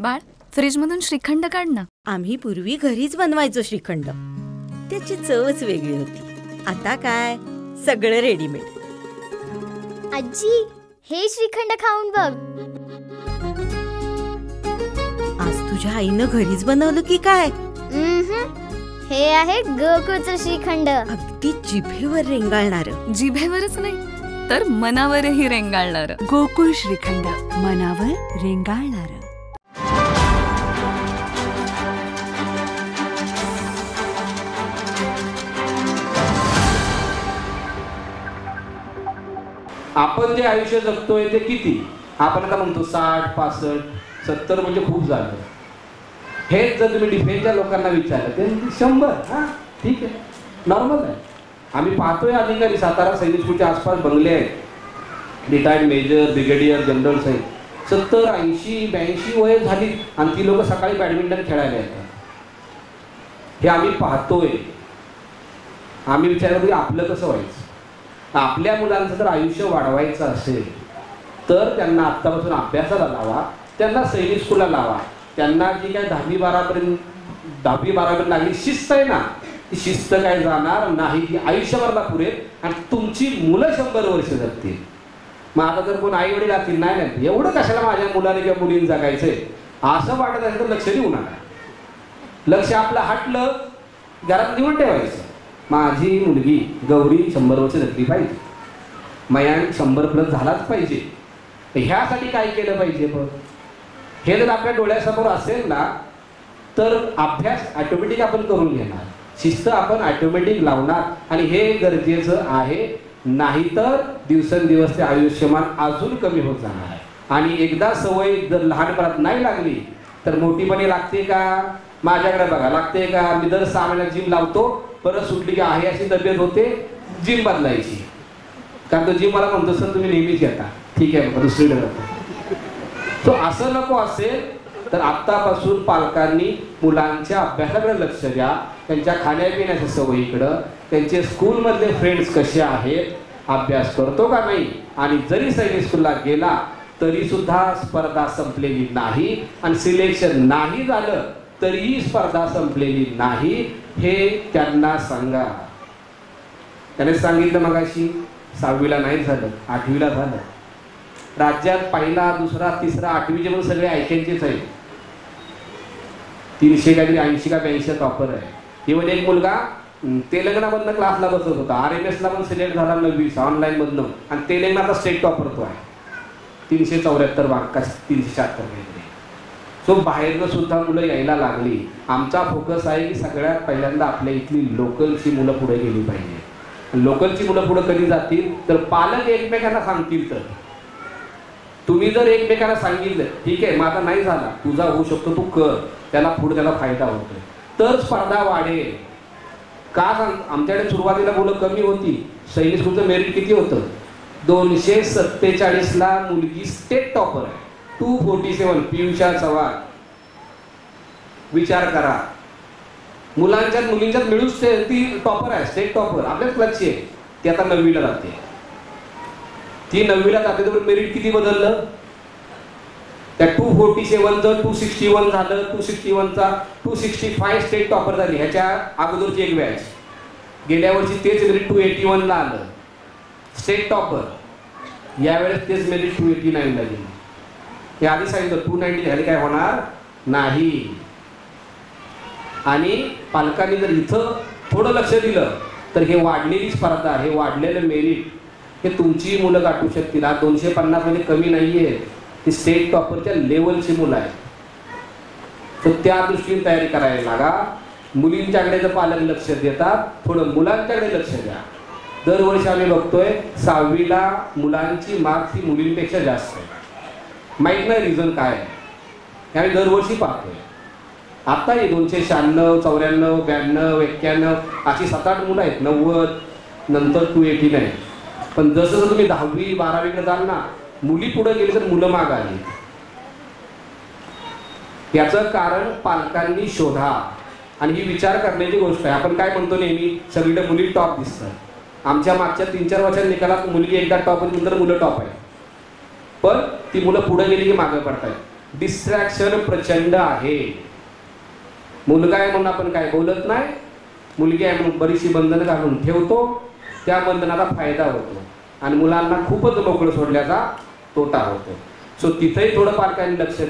बाळ, फ्रीजमधून श्रीखंड काढ ना. आम्ही पूर्वी घरीच बनवायचो श्रीखंड. त्याची चवच वेगळी होती. आता काय सगळं रेडीमेड. आजी, हे श्रीखंड खाऊन बघ. आज तुझ्या आईनं घरीच बनवलं की काय? हे आहे गोकुळचं श्रीखंड. अगदी जिभेवर रेंगाळणार. जिभेवरच नाही तर मनावरही रेंगाळणार. गोकुळ श्रीखंड, मनावर रेंगाळणार. आपण जे आयुष्य जगतोय ते किती? आपण आता म्हणतो 60, 65, 70 म्हणजे खूप झालं. हेच जर तुम्ही डिफेन्सच्या लोकांना विचारलं ते 100. हा ठीक आहे, नॉर्मल आहे. आम्ही पाहतोय अधिकारी सातारा सैनिक स्कूलच्या आसपास बंगले आहेत, रिटायर्ड मेजर, ब्रिगेडियर, जनरल साहेब, 70, 80, 82 वय झाली आणि ती लोक सकाळी बॅडमिंटन खेळायला येतात. हे आम्ही पाहतोय. आम्ही विचार करतो की आपलं कसं व्हायचं. आपल्या मुलांचं जर आयुष्य वाढवायचं असेल तर त्यांना आत्तापासून अभ्यासाला लावा, त्यांना सैनिक स्कूलला लावा. त्यांना जी काय 10वी 12वी लागली शिस्त आहे ना, ती शिस्त काय जाणार नाही, ती आयुष्यभरला पुरेल आणि तुमची मुलं 100 वर्ष जगतील. मग आता जर कोण आई वडील असतील, नाही नाही एवढं कशाला माझ्या मुलाने किंवा मुलीने जगायचंय असं वाटत असेल तर लक्ष देऊ नका. लक्ष आपलं हटलं घरात निवड ठेवायचं. माझी मुलगी गौरी 100 वर्ष जगली पाहिजे, मयांक 100+ झालाच पाहिजे. ह्यासाठी काय केलं पाहिजे? पण हे जर आपल्या डोळ्यासमोर असेल ना तर अभ्यास ऑटोमॅटिक आपण करून घेणार, शिस्त आपण ऑटोमॅटिक लावणार आणि हे गरजेचं आहे. नाहीतर दिवसेंदिवस ते आयुष्यमान अजून कमी होत जाणार आहे. आणि एकदा सवय जर लहानपणात नाही लागली तर मोठीपणी लागते का? माझ्याकडे बघा, लागते का? मी दर 6 महिन्यात जिम लावतो, परत सुटली की आहे अशी तब्येत होते, जिम बदलायची. कारण तो जिम मला म्हणतो सर तुम्ही नेहमीच येता, ठीक आहे मग दुसरीकडे जातो. तो असं नको असेल तर आत्तापासून पालकांनी मुलांच्या अभ्यासाकडे लक्ष द्या, त्यांच्या खाण्यापिण्याच्या सवयीकडं, त्यांचे स्कूलमधले फ्रेंड्स कसे आहेत, अभ्यास करतो का नाही. आणि जरी सैनिक स्कूलला गेला तरी सुद्धा स्पर्धा संपलेली नाही आणि सिलेक्शन नाही झालं तरीही स्पर्धा संपलेली नाही, हे त्यांना सांगा. त्याने सांगितलं मगाशी 6वीला नाही झालं, 8वीला झालं. राज्यात 1ला, 2रा, 3रा, 8वीचे पण सगळे ऐक्यांचेच आहेत. 300 काहीतरी 80 का 82 टॉपर आहे. इव्हन एक मुलगा तेलंगणामधनं क्लासला बसत होता, RMSला पण सिलेक्ट झाला 9वी ऑनलाईन मधनं आणि तेलंगणाचा स्टेट टॉपर तो आहे. 374 मार्क, 376 काहीतरी. सो बाहेरनं सुद्धा मुलं यायला लागली. आमचा फोकस आहे की सगळ्यात पहिल्यांदा आपल्या इथली लोकलची मुलं पुढे गेली पाहिजे. लोकलची मुलं पुढे कधी जातील तर पालक एकमेकांना सांगतील. तर तुम्ही जर एकमेकांना सांगितलं ठीक आहे माझा नाही झाला, तुझा होऊ शकतो, तू कर, त्याला पुढे त्याला फायदा होतोय, तर स्पर्धा वाढेल. का सांग? आमच्याकडे सुरुवातीला मुलं कमी होती. सैनिक स्कूलचं मेरिट किती होतं? 247ला मुलगी स्टेट टॉपर आहे. 247 पियुषा चव्हाण. विचार करा, मुलांच्यात मुलींच्यात मिळून ती टॉपर आहे, स्टेट टॉपर. आपल्याच क्लासची आहे ती. आता 9वीला जाते. ती 9वीला जाते तर मेरिट किती बदललं? त्या 247चं 261 झालं, 261चा 265 स्टेट टॉपर झाली. ह्याच्या अगोदरची एक बॅच गेल्या वर्षी तेच मेरिट 281ला आलं स्टेट टॉपर. यावेळेस तेच मेरिट 289ला गेली. हे आधी सांगितलं 290 झाली काय होणार नाही. आणि पालकांनी जर इथं थोडं लक्ष दिलं तर हे वाढलेली स्पर्धा, हे वाढलेलं मेरिट हे तुमची मुलं गाठू शकतील. आज 250 मध्ये कमी नाहीये, ती स्टेट टॉपरच्या लेवलची मुलं आहेत. तर त्या दृष्टीने तयारी करायला लागा. मुलींच्याकडे जर पालक लक्ष देतात, थोडं मुलांच्याकडे लक्ष द्या. दरवर्षी आम्ही बघतोय 6वीला मुलांची मार्क्स ही मुलींपेक्षा जास्त आहे. माहीत नाही रिझन काय आहे, हे आम्ही दरवर्षी पाहतोय. आता हे 296, 94, 92, 91 अशी 7-8 मुलं आहेत. 90 नंतर 289. पण जसं तुम्ही 10वी 12वीकडे जाल ना, मुली पुढे गेली तर मुलं माग आली. याचं कारण पालकांनी शोधा आणि ही विचार करण्याची गोष्ट आहे. आपण काय म्हणतो नेहमी सगळीकडे मुली टॉप दिसतात. आमच्या मागच्या 3-4 वर्षांच्या निकालात मुलगी एकदा टॉप होती, नंतर मुलं टॉप आहे. पण ती मुलं पुढे गेली की मागे पडतायत. डिस्ट्रॅक्शन प्रचंड आहे. मुलगा आहे म्हणून आपण काय बोलत नाही, मुलगी आहे म्हणून बरीचशी बंधनं घालून ठेवतो, त्या बंधनाचा फायदा होतो आणि मुलांना खूपच मोकळं सोडल्याचा तोटा होतो. सो तिथेही थोडं पालकांनी लक्ष द्या.